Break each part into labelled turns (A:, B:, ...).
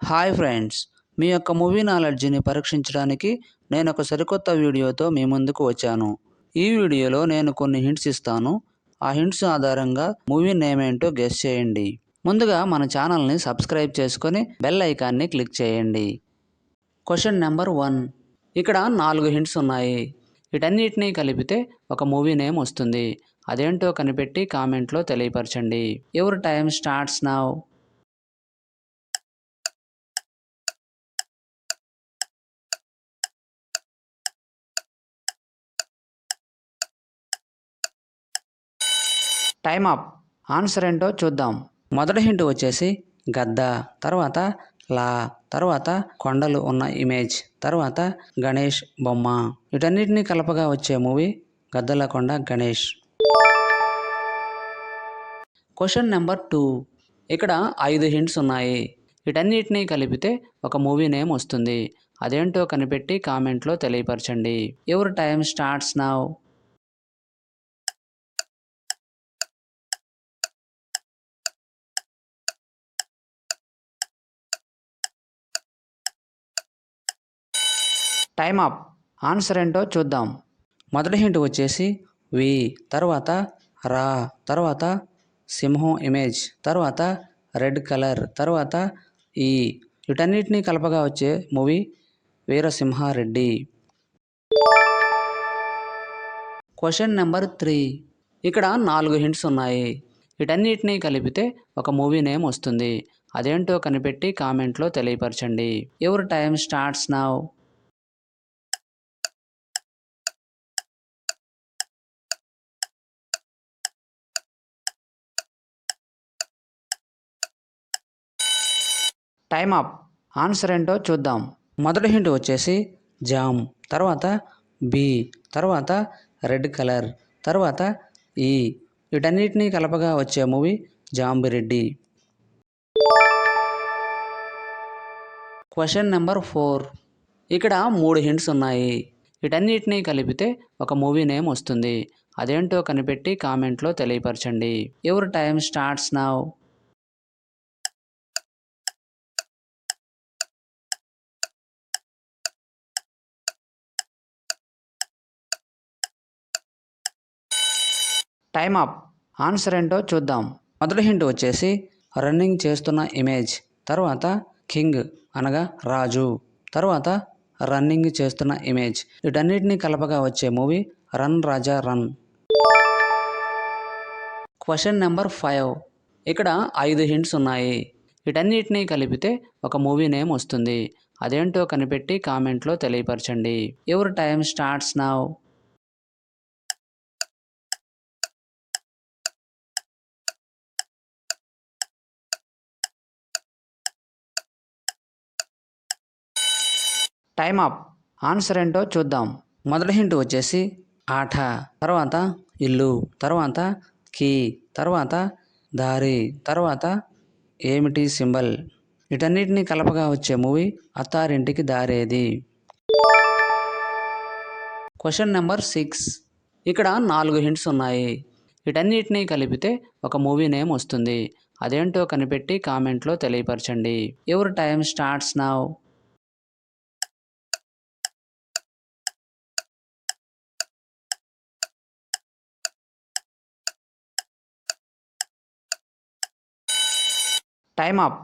A: Hi friends, మీ యొక్క movie నాలెడ్జ్ని పరీక్షించడానికి నేను ఒక సరికొత్త వీడియోతో మీ ముందుకు వచ్చాను. ఈ వీడియోలో నేను కొన్ని హింట్స్ ఇస్తాను. ఆ హింట్స్ ఆధారంగా మూవీ నేమ్ ఏంటో గెస్ చేయండి. ముందుగా మన ఛానల్ని సబ్స్క్రైబ్ చేసుకొని బెల్ ఐకాన్ని క్లిక్ చేయండి. Question number 1. ఇక్కడ 4 హింట్స్ ఉన్నాయి. వీటన్నిటినీ కలిపితే ఒక మూవీ నేమ్ వస్తుంది. అదేంటో కనిపెట్టి కామెంట్లో తెలియపరచండి. Your time starts now. Time up. Answer ఏంటో చూద్దాం. మొదటి హింట్ వచ్చేసి గద్ద, తర్వాత లా, తర్వాత కొండలు ఉన్న ఇమేజ్, తర్వాత గణేష్ బొమ్మ. వీటన్నిటిని కలపగా వచ్చే మూవీ గద్దల కొండ గణేష్. Question number 2. ఇక్కడ 5 హింట్స్ ఉన్నాయి. వీటన్నిటినీ కలిపితే ఒక మూవీ నేమ్ వస్తుంది. అదేంటో కనిపెట్టి కామెంట్లో తెలియపరచండి. Your time starts now. Time up. Answer ఏంటో చూద్దాం. మొదటి హింట్ వచ్చేసి వి, తర్వాత రా, తర్వాత సింహం ఇమేజ్, తర్వాత రెడ్ కలర్, తర్వాత ఈ. వీటన్నిటినీ కలపగా వచ్చే మూవీ వీరసింహారెడ్డి. Question number 3. ఇక్కడ 4 హింట్స్ ఉన్నాయి. వీటన్నిటినీ కలిపితే ఒక మూవీ నేమ్ వస్తుంది. అదేంటో కనిపెట్టి కామెంట్లో తెలియపరచండి. Your time starts now. Time up. Answer ఏంటో చూద్దాం. మొదటి హింట్ వచ్చేసి జామ్, తర్వాత బి, తర్వాత రెడ్ కలర్, తర్వాత ఈ. వీటన్నిటినీ కలపగా వచ్చే మూవీ జాంబిరెడ్డి. Question number 4. ఇక్కడ 3 హింట్స్ ఉన్నాయి. వీటన్నిటినీ కలిపితే ఒక మూవీ నేమ్ వస్తుంది. అదేంటో కనిపెట్టి కామెంట్లో తెలియపరచండి. Your time starts now. Time up. Answer ఏంటో చూద్దాం. మొదటి హింట్ వచ్చేసి రన్నింగ్ చేస్తున్న ఇమేజ్, తర్వాత కింగ్ అనగా రాజు, తర్వాత రన్నింగ్ చేస్తున్న ఇమేజ్. వీటన్నిటినీ కలపగా వచ్చే మూవీ రన్ రాజా రన్. Question number 5. ఇక్కడ 5 హింట్స్ ఉన్నాయి. వీటన్నిటినీ కలిపితే ఒక మూవీ నేమ్ వస్తుంది. అదేంటో కనిపెట్టి కామెంట్లో తెలియపరచండి. Your time starts now. Time up. Answer ఏంటో చూద్దాం. మొదటి హింట్ వచ్చేసి ఆట, తర్వాత ఇల్లు, తర్వాత కీ, తర్వాత దారి, తర్వాత ఏమిటి సింబల్. వీటన్నిటిని కలపగా వచ్చే movie Attarintiki Daredi. Question number 6. ఇక్కడ 4 హింట్స్ ఉన్నాయి. వీటన్నిటినీ కలిపితే ఒక మూవీ నేమ్ వస్తుంది. అదేంటో కనిపెట్టి కామెంట్లో తెలియపరచండి. Your time starts now. Time up.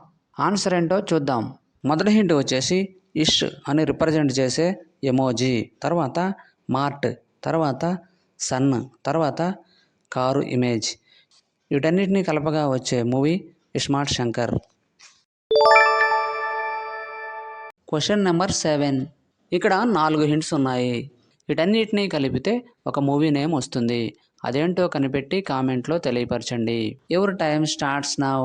A: Answer ఏంటో చూద్దాం. మొదటి హింట్ వచ్చేసి ఇష్ అని రిప్రజెంట్ చేసే ఎమోజీ, తర్వాత మార్ట్, తర్వాత సన్, తర్వాత కారు ఇమేజ్. వీటన్నిటినీ కలపగా వచ్చే movie iSmart Shankar. Question number 7. ఇక్కడ 4 హింట్స్ ఉన్నాయి. వీటన్నిటినీ కలిపితే ఒక మూవీ నేమ్ వస్తుంది. అదేంటో కనిపెట్టి కామెంట్లో తెలియపరచండి. Your time starts now.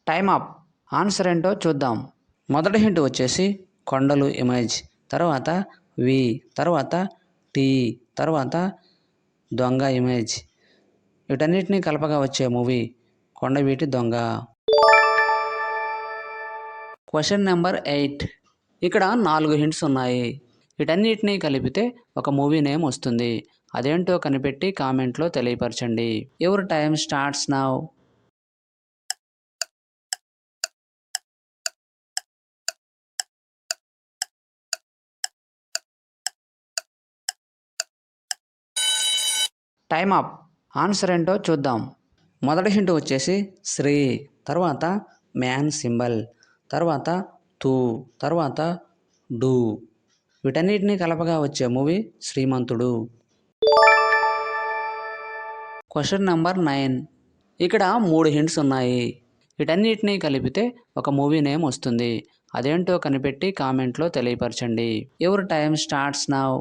A: Time up. Answer ఏంటో చూద్దాం. మొదటి హింట్ వచ్చేసి కొండలు ఇమేజ్, తర్వాత వి, తర్వాత టీ, తర్వాత దొంగ ఇమేజ్. వీటన్నిటినీ కలపగా వచ్చే మూవీ కొండవీటి దొంగ. Question number 8. ఇక్కడ 4 హింట్స్ ఉన్నాయి. వీటన్నిటినీ కలిపితే ఒక మూవీ నేమ్ వస్తుంది. అదేంటో కనిపెట్టి కామెంట్లో తెలియపరచండి. Your time starts now. Time up. Answer ఏంటో చూద్దాం. మొదటి హింట్ వచ్చేసి శ్రీ, తర్వాత మ్యాన్ సింబల్, తర్వాత తూ, తర్వాత డూ. వీటన్నిటినీ కలపగా వచ్చే మూవీ శ్రీమంతుడు. Question number 9. ఇక్కడ 3 హింట్స్ ఉన్నాయి. వీటన్నిటినీ కలిపితే ఒక మూవీ నేమ్ వస్తుంది. అదేంటో కనిపెట్టి కామెంట్లో తెలియపరచండి. Your time starts now.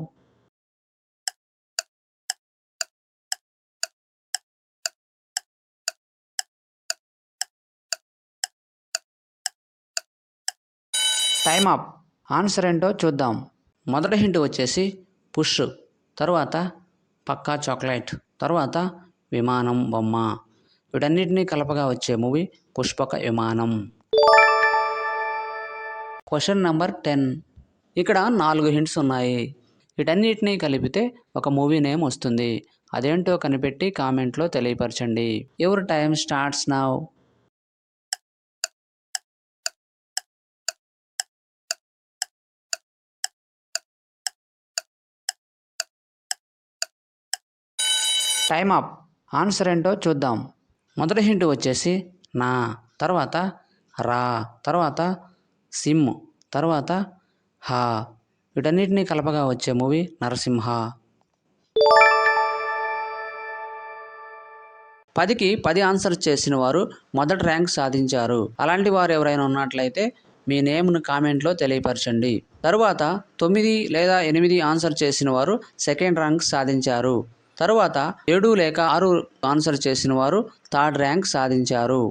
A: Time up. Answer ఏంటో చూద్దాం. మొదటి హింట్ వచ్చేసి పుష్, తర్వాత పక్కా చాక్లెట్, తర్వాత విమానం బొమ్మ. వీటన్నిటినీ కలపగా వచ్చే మూవీ పుష్పక విమానం. Question number 10. ఇక్కడ 4 హింట్స్ ఉన్నాయి. వీటన్నిటినీ కలిపితే ఒక మూవీ నేమ్ వస్తుంది. అదేంటో కనిపెట్టి కామెంట్లో తెలియపరచండి. Your time starts now. Time up. Answer ఏంటో చూద్దాం. మొదటి హింట్ వచ్చేసి నా, తర్వాత రా, తర్వాత సిమ్, తర్వాత హా. వీటన్నిటినీ కలపగా వచ్చే మూవీ నరసింహ. 10కి 10 ఆన్సర్ చేసిన వారు మొదటి ర్యాంక్ సాధించారు. అలాంటి వారు ఎవరైనా ఉన్నట్లయితే మీ నేమ్ను కామెంట్లో తెలియపరచండి. తరువాత 9 లేదా 8 ఆన్సర్ చేసిన వారు సెకండ్ ర్యాంక్ సాధించారు. తరువాత 7 లేక 6 ఆన్సర్ చేసిన వారు థర్డ్ ర్యాంక్ సాధించారు.